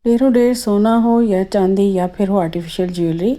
ढेरों ढेर सोना हो या चांदी या फिर हो आर्टिफिशियल ज्वेलरी,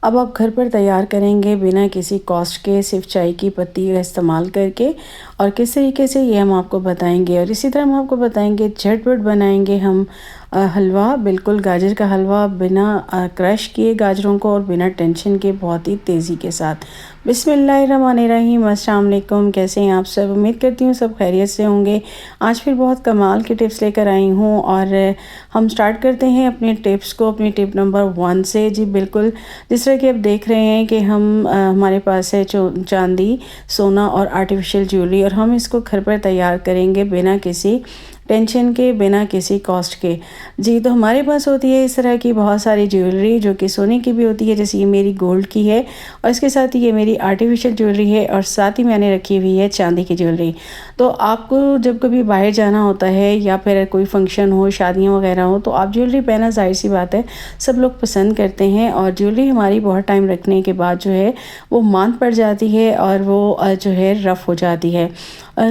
अब आप घर पर तैयार करेंगे बिना किसी कॉस्ट के, सिर्फ चाय की पत्ती का इस्तेमाल करके। और किस तरीके से ये हम आपको बताएंगे, और इसी तरह हम आपको बताएंगे झटपट बनाएंगे हम हलवा, बिल्कुल गाजर का हलवा, बिना क्रश किए गाजरों को और बिना टेंशन के, बहुत ही तेज़ी के साथ। बिस्मिल्लाहिर्रहमानिर्रहीम, अस्सलाम वालेकुम। कैसे हैं आप सब? उम्मीद करती हूँ सब खैरियत से होंगे। आज फिर बहुत कमाल के टिप्स लेकर आई हूँ और हम स्टार्ट करते हैं अपने टिप्स को, अपनी टिप नंबर 1 से। जी बिल्कुल, जिस तरह कि आप देख रहे हैं कि हम हमारे पास है चांदी, सोना और आर्टिफिशियल ज्वेलरी, और हम इसको घर पर तैयार करेंगे बिना किसी टेंशन के, बिना किसी कॉस्ट के। जी, तो हमारे पास होती है इस तरह की बहुत सारी ज्वेलरी, जो कि सोने की भी होती है, जैसे ये मेरी गोल्ड की है, और इसके साथ ही ये मेरी आर्टिफिशियल ज्वेलरी है, और साथ ही मैंने रखी हुई है चांदी की ज्वेलरी। तो आपको जब कभी बाहर जाना होता है या फिर कोई फंक्शन हो, शादियाँ वगैरह हो, तो आप ज्वेलरी पहना ज़ाहिर सी बात है सब लोग पसंद करते हैं, और ज्वेलरी हमारी बहुत टाइम रखने के बाद जो है वो मांद पड़ जाती है और वो जो है रफ़ हो जाती है।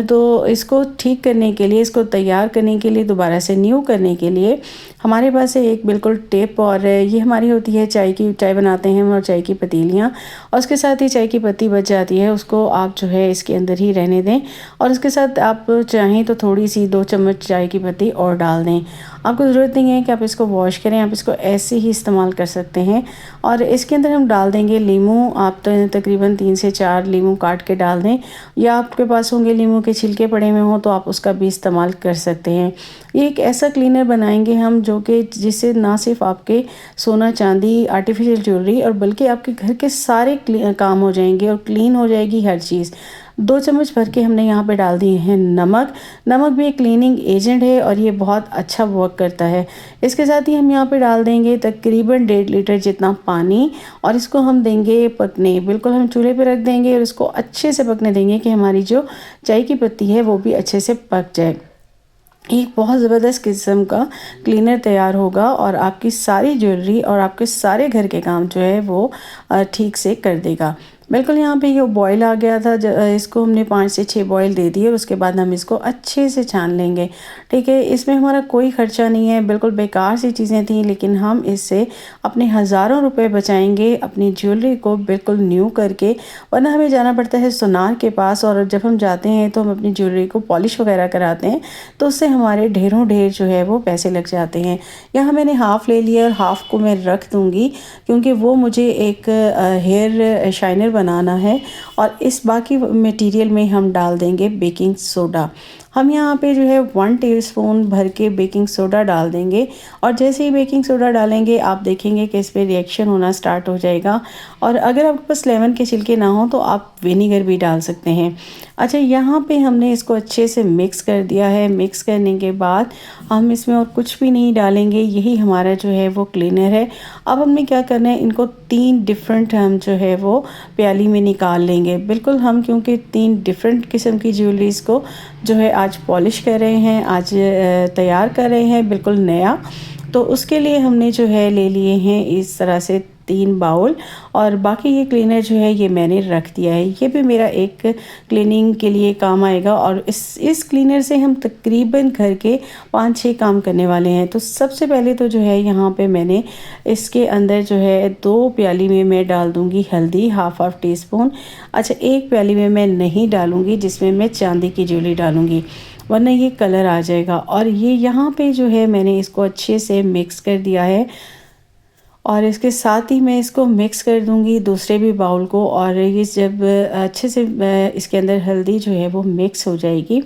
तो इसको ठीक करने के लिए, इसको तैयार करने के लिए, दोबारा से न्यू करने के लिए हमारे पास है एक बिल्कुल टिप, और ये हमारी होती है चाय बनाते हैं हम, और चाय की पतीलियाँ, और उसके साथ ही चाय की पत्ती बच जाती है, उसको आप जो है इसके अंदर ही रहने दें, और उसके साथ आप चाहें तो थोड़ी सी 2 चम्मच चाय की पत्ती और डाल दें। आपको ज़रूरत नहीं है कि आप इसको वॉश करें, आप इसको ऐसे ही इस्तेमाल कर सकते हैं। और इसके अंदर हम डाल देंगे लीमू, आप तो तकरीबन 3 से 4 लीमू काट के डाल दें, या आपके पास होंगे लीमू के छिलके पड़े हुए हों तो आप उसका भी इस्तेमाल कर सकते हैं। ये एक ऐसा क्लीनर बनाएंगे हम जो कि जिससे ना सिर्फ आपके सोना चांदी आर्टिफिशियल ज्वेलरी, और बल्कि आपके घर के सारे काम हो जाएंगे और क्लीन हो जाएगी हर चीज़। 2 चम्मच भर के हमने यहाँ पे डाल दिए हैं नमक। नमक भी एक क्लीनिंग एजेंट है और ये बहुत अच्छा वर्क करता है। इसके साथ ही हम यहाँ पे डाल देंगे तकरीबन 1.5 लीटर जितना पानी, और इसको हम देंगे पकने। बिल्कुल हम चूल्हे पे रख देंगे और इसको अच्छे से पकने देंगे कि हमारी जो चाय की पत्ती है वो भी अच्छे से पक जाए। एक बहुत ज़बरदस्त किस्म का क्लीनर तैयार होगा और आपकी सारी ज्वेलरी और आपके सारे घर के काम जो है वो ठीक से कर देगा। बिल्कुल यहाँ पे ये बॉयल आ गया था, इसको हमने 5 से 6 बॉयल दे दिए, और उसके बाद हम इसको अच्छे से छान लेंगे। ठीक है, इसमें हमारा कोई ख़र्चा नहीं है, बिल्कुल बेकार सी चीज़ें थी, लेकिन हम इससे अपने हज़ारों रुपए बचाएंगे अपनी ज्वेलरी को बिल्कुल न्यू करके। वरना हमें जाना पड़ता है सुनार के पास, और जब हम जाते हैं तो हम अपनी ज्वेलरी को पॉलिश वगैरह कराते हैं, तो उससे हमारे ढेरों ढेर जो है वो पैसे लग जाते हैं। यहाँ मैंने हाफ़ ले लिया और हाफ़ को मैं रख दूँगी, क्योंकि वो मुझे एक हेयर शाइनर बनाना है। और इस बाकी मटेरियल में हम डाल देंगे बेकिंग सोडा। हम यहाँ पे जो है 1 टीस्पून भर के बेकिंग सोडा डाल देंगे, और जैसे ही बेकिंग सोडा डालेंगे आप देखेंगे कि इस पर रिएक्शन होना स्टार्ट हो जाएगा। और अगर आपके पास लेमन के छिलके ना हो तो आप विनीगर भी डाल सकते हैं। अच्छा, यहाँ पे हमने इसको अच्छे से मिक्स कर दिया है। मिक्स करने के बाद हम इसमें और कुछ भी नहीं डालेंगे, यही हमारा जो है वो क्लीनर है। अब हमने क्या करना है, इनको 3 डिफरेंट हम जो है वो प्याली में निकाल लेंगे। बिल्कुल हम क्योंकि 3 डिफरेंट किस्म की ज्वेलरीज़ को जो है आज पॉलिश कर रहे हैं, आज तैयार कर रहे हैं बिल्कुल नया, तो उसके लिए हमने जो है ले लिए हैं इस तरह से 3 बाउल। और बाकी ये क्लीनर जो है ये मैंने रख दिया है, ये भी मेरा एक क्लीनिंग के लिए काम आएगा, और इस क्लीनर से हम तकरीबन घर के 5-6 काम करने वाले हैं। तो सबसे पहले तो जो है यहाँ पे मैंने इसके अंदर जो है 2 प्याली में मैं डाल दूँगी हल्दी, हाफ टीस्पून। अच्छा, 1 प्याली में मैं नहीं डालूँगी, जिसमें मैं चांदी की ज्वेलरी डालूँगी, वरना ये कलर आ जाएगा। और ये यहाँ पे जो है मैंने इसको अच्छे से मिक्स कर दिया है, और इसके साथ ही मैं इसको मिक्स कर दूंगी दूसरे भी बाउल को। और ये जब अच्छे से इसके अंदर हल्दी जो है वो मिक्स हो जाएगी,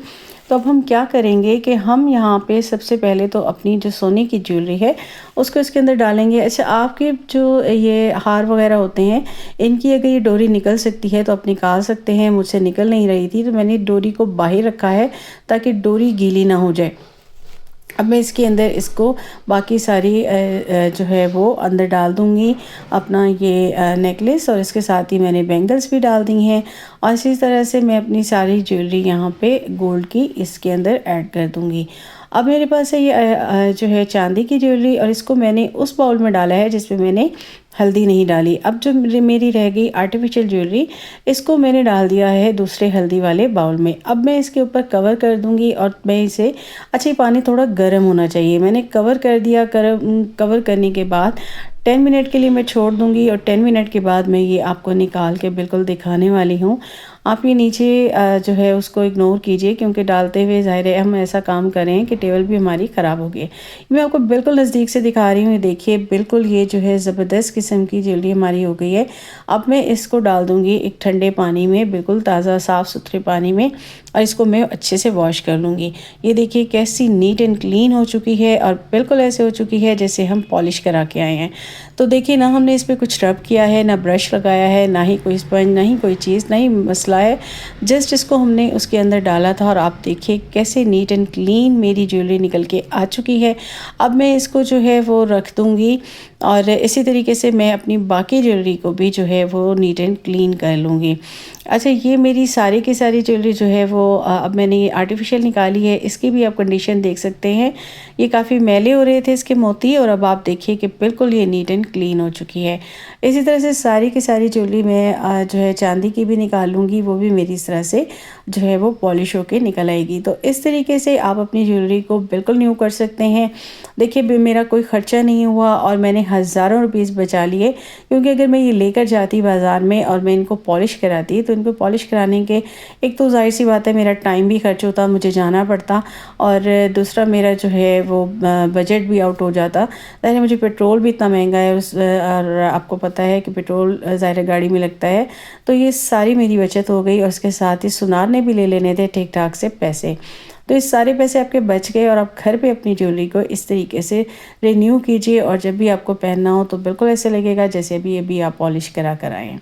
तो अब हम क्या करेंगे कि हम यहाँ पे सबसे पहले तो अपनी जो सोने की ज्वेलरी है उसको इसके अंदर डालेंगे। अच्छा, आपके जो ये हार वगैरह होते हैं, इनकी अगर ये डोरी निकल सकती है तो आप निकाल सकते हैं। मुझसे निकल नहीं रही थी तो मैंने डोरी को बाहर रखा है ताकि डोरी गीली ना हो जाए। अब मैं इसके अंदर इसको बाकी सारी जो है वो अंदर डाल दूँगी, अपना ये नेकलेस, और इसके साथ ही मैंने बैंगल्स भी डाल दी हैं। और इसी तरह से मैं अपनी सारी ज्वेलरी यहाँ पे गोल्ड की इसके अंदर ऐड कर दूँगी। अब मेरे पास है ये जो है चांदी की ज्वेलरी, और इसको मैंने उस बाउल में डाला है जिसमें मैंने हल्दी नहीं डाली। अब जो मेरी रह गई आर्टिफिशियल ज्वेलरी, इसको मैंने डाल दिया है दूसरे हल्दी वाले बाउल में। अब मैं इसके ऊपर कवर कर दूंगी और मैं इसे, अच्छा ये पानी थोड़ा गर्म होना चाहिए, मैंने कवर कर दिया। कवर करने के बाद 10 मिनट के लिए मैं छोड़ दूंगी और 10 मिनट के बाद मैं ये आपको निकाल के बिल्कुल दिखाने वाली हूँ। आप ये नीचे जो है उसको इग्नोर कीजिए, क्योंकि डालते हुए ज़ाहिर है हम ऐसा काम करें कि टेबल भी हमारी ख़राब हो गई। मैं आपको बिल्कुल नज़दीक से दिखा रही हूँ, देखिए बिल्कुल ये जो है ज़बरदस्त किस्म की ज्वेलरी हमारी हो गई है। अब मैं इसको डाल दूँगी एक ठंडे पानी में, बिल्कुल ताज़ा साफ़ सुथरे पानी में, और इसको मैं अच्छे से वॉश कर लूँगी। ये देखिए कैसी नीट एंड क्लीन हो चुकी है और बिल्कुल ऐसे हो चुकी है जैसे हम पॉलिश करा के आए हैं। तो देखिए ना, हमने इस पर कुछ रब किया है, ना ब्रश लगाया है, ना ही कोई स्पंज, ना ही कोई चीज़, ना ही मसला है। जस्ट इसको हमने उसके अंदर डाला था और आप देखिए कैसे नीट एंड क्लीन मेरी ज्वेलरी निकल के आ चुकी है। अब मैं इसको जो है वो रख दूँगी और इसी तरीके से मैं अपनी बाकी ज्वेलरी को भी जो है वो नीट एंड क्लीन कर लूँगी। अच्छा, ये मेरी सारी की सारी ज्वेलरी जो है वो अब मैंने ये आर्टिफिशियल निकाली है। इसकी भी आप कंडीशन देख सकते हैं, ये काफ़ी मैले हो रहे थे इसके मोती, और अब आप देखिए कि बिल्कुल ये नीट एंड क्लीन हो चुकी है। इसी तरह से सारी की सारी ज्वेलरी मैं जो है चांदी की भी निकाल लूँगी, वो भी मेरी इस तरह से जो है वो पॉलिश होके निकल आएगी। तो इस तरीके से आप अपनी ज्वेलरी को बिल्कुल न्यू कर सकते हैं। देखिए मेरा कोई ख़र्चा नहीं हुआ और मैंने हज़ारों रुपीस बचा लिए, क्योंकि अगर मैं ये लेकर जाती बाज़ार में और मैं इनको पॉलिश कराती, तो इनको पॉलिश कराने के एक तो ज़ाहिर सी बात है मेरा टाइम भी खर्च होता, मुझे जाना पड़ता, और दूसरा मेरा जो है वो बजट भी आउट हो जाता। ज़ाहिर है मुझे पेट्रोल भी इतना महंगा है और आपको पता है कि पेट्रोल ज़ाहिर गाड़ी में लगता है। तो ये सारी मेरी बचत हो गई, और उसके साथ ही सुनार ने भी ले लेने थे ठीक ठाक से पैसे। तो इस सारे पैसे आपके बच गए और आप घर पे अपनी ज्वेलरी को इस तरीके से रिन्यू कीजिए, और जब भी आपको पहनना हो तो बिल्कुल ऐसे लगेगा जैसे अभी आप पॉलिश करा कर आए हैं।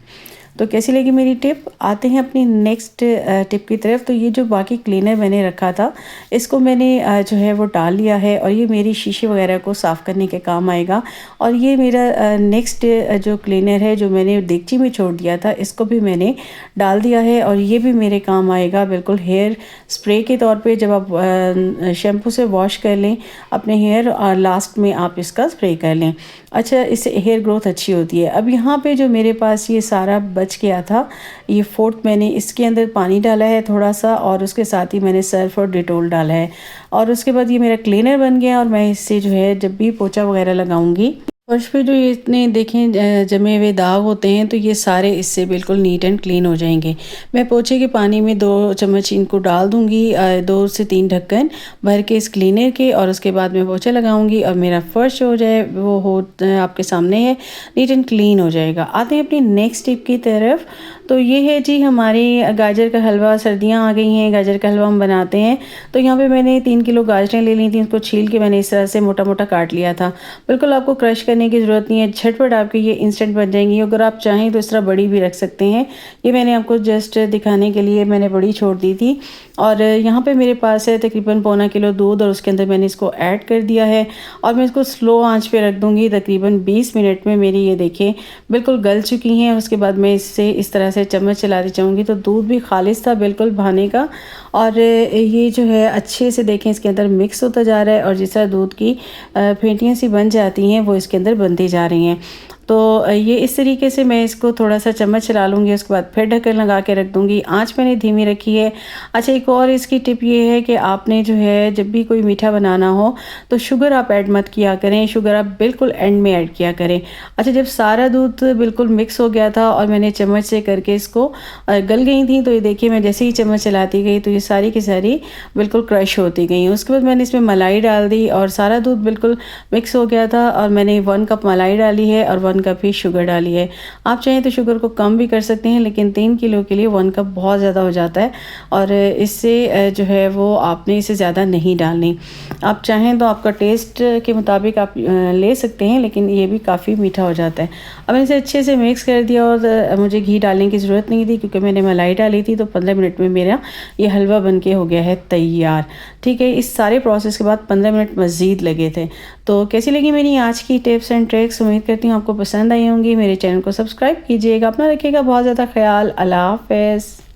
तो कैसी लगी मेरी टिप? आते हैं अपनी नेक्स्ट टिप की तरफ। तो ये जो बाकी क्लीनर मैंने रखा था, इसको मैंने जो है वो डाल लिया है, और ये मेरी शीशे वगैरह को साफ़ करने के काम आएगा। और ये मेरा नेक्स्ट जो क्लीनर है जो मैंने देगची में छोड़ दिया था, इसको भी मैंने डाल दिया है, और ये भी मेरे काम आएगा बिल्कुल हेयर स्प्रे के तौर पे। जब आप शैम्पू से वॉश कर लें अपने हेयर, और लास्ट में आप इसका स्प्रे कर लें, अच्छा इससे हेयर ग्रोथ अच्छी होती है। अब यहाँ पे जो मेरे पास ये सारा बच गया था, ये फोर्थ मैंने इसके अंदर पानी डाला है थोड़ा सा, और उसके साथ ही मैंने सर्फ और डिटोल डाला है, और उसके बाद ये मेरा क्लीनर बन गया। और मैं इससे जो है जब भी पोछा वगैरह लगाऊंगी, फर्श पे जो ये इतने देखें जमे हुए दाग होते हैं, तो ये सारे इससे बिल्कुल नीट एंड क्लीन हो जाएंगे। मैं पोछे के पानी में 2 चम्मच इनको डाल दूंगी, 2 से 3 ढक्कन भर के इस क्लीनर के, और उसके बाद मैं पोछा लगाऊंगी और मेरा फर्श हो जाए वो हो आपके सामने है, नीट एंड क्लीन हो जाएगा। आते हैं अपनी नेक्स्ट टिप की तरफ। तो ये है जी हमारी गाजर का हलवा। सर्दियाँ आ गई हैं, गाजर का हलवा हम बनाते हैं। तो यहाँ पे मैंने 3 किलो गाजरें ले ली थी, उसको छील के मैंने इस तरह से मोटा मोटा काट लिया था। बिल्कुल आपको क्रश करने की ज़रूरत नहीं है, झटपट आपके ये इंस्टेंट बन जाएंगी। अगर आप चाहें तो इस तरह बड़ी भी रख सकते हैं। ये मैंने आपको जस्ट दिखाने के लिए मैंने बड़ी छोड़ दी थी। और यहाँ पे मेरे पास है तकरीबन पौना किलो दूध, और उसके अंदर मैंने इसको ऐड कर दिया है, और मैं इसको स्लो आंच पे रख दूँगी। तकरीबन 20 मिनट में मेरी ये देखें बिल्कुल गल चुकी हैं। उसके बाद मैं इससे इस तरह से चम्मच चलाती जाऊँगी, तो दूध भी खालिश था बिल्कुल बहाने का, और ये जो है अच्छे से देखें इसके अंदर मिक्स होता जा रहा है, और जिस तरह दूध की फेंटियाँ सी बन जाती हैं वो इसके अंदर बनती जा रही हैं। तो ये इस तरीके से मैं इसको थोड़ा सा चम्मच चला लूँगी, उसके बाद फिर ढक्कन लगा के रख दूँगी। आंच मैंने धीमी रखी है। अच्छा, एक और इसकी टिप ये है कि आपने जो है जब भी कोई मीठा बनाना हो तो शुगर आप ऐड मत किया करें, शुगर आप बिल्कुल एंड में ऐड किया करें। अच्छा, जब सारा दूध बिल्कुल मिक्स हो गया था और मैंने चम्मच से करके इसको गल गई थी, तो ये देखिए मैं जैसे ही चम्मच चलाती गई तो ये सारी की सारी बिल्कुल क्रश होती गई। उसके बाद मैंने इसमें मलाई डाल दी, और सारा दूध बिल्कुल मिक्स हो गया था, और मैंने 1 कप मलाई डाली है और 1 कप ही शुगर डाली है। आप चाहें तो शुगर को कम भी कर सकते हैं, लेकिन 3 किलो के लिए 1 कप बहुत ज़्यादा हो जाता है, और इससे जो है वो आपने इसे ज़्यादा नहीं डालनी। आप चाहें तो आपका टेस्ट के मुताबिक आप ले सकते हैं, लेकिन ये भी काफ़ी मीठा हो जाता है। अब मैंने इसे अच्छे से मिक्स कर दिया, और मुझे घी डालने की ज़रूरत नहीं थी क्योंकि मैंने मलाई डाली थी। तो 15 मिनट में मेरा ये हलवा बन के हो गया है तैयार। ठीक है, इस सारे प्रोसेस के बाद 15 मिनट मज़ीद लगे थे। तो कैसी लगी मेरी आज की टिप्स एंड ट्रिक्स? उम्मीद करती हूँ आपको पसंद आई होंगी। मेरे चैनल को सब्सक्राइब कीजिएगा। अपना रखिएगा बहुत ज़्यादा ख्याल। अल्लाह हाफ़िज़।